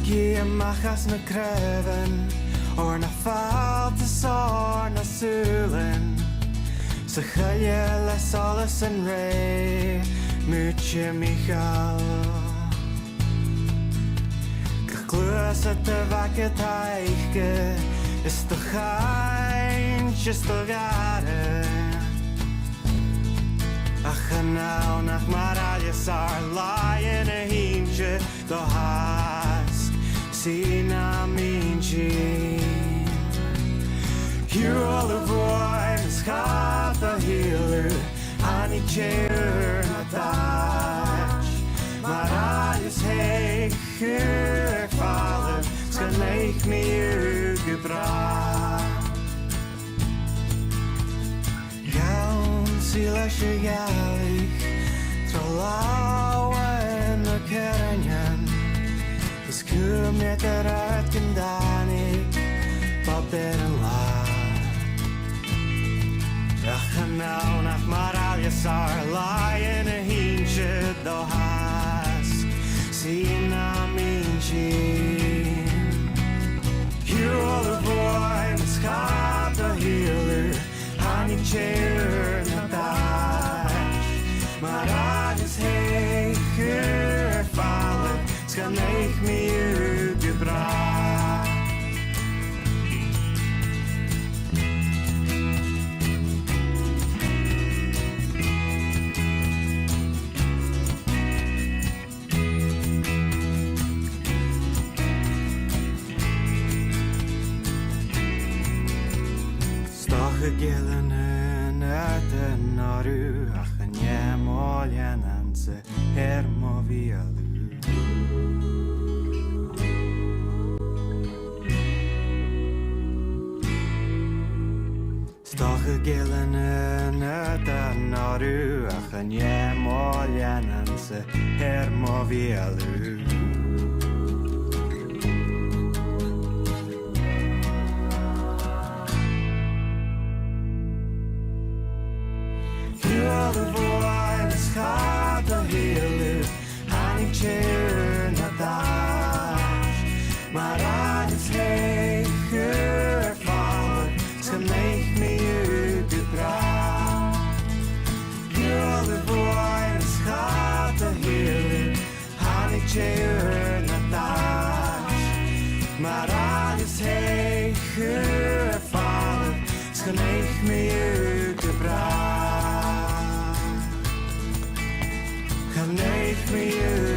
Ge machas na kreven or na faltes or na sulen. Sa chayel es alles en rei Muche Michal Glus at de vakke teiche Is de geins, is de gare Ach en nou nach maraljes ar Laien e hientje do hask Sina minji You all the voice, God the healer Ani chair na touch Maar alles heger vallen Ska leek me gebracht Gaun silasje galig Trolauwe en de kerenjen Is kuur met eruit kendanik Wat er laat Ach en nou nach maraljes ar Laien e hientje do hask Sina minji You all the voice, God the healer Hani chair na touch Maraljes heger vallen Ska leek me gebracht Gillenen eten naru Ach en jemoljen en se hermo vialu Stoche gillenen eten naru Ach en jemoljen en se hermo vialu All the voice, God the healer Hani chair na touch Maar alles heger vallen Ska leek me gebracht All the voice, God the healer Hani chair na touch Maar alles heger vallen Ska leek me gebracht Leef me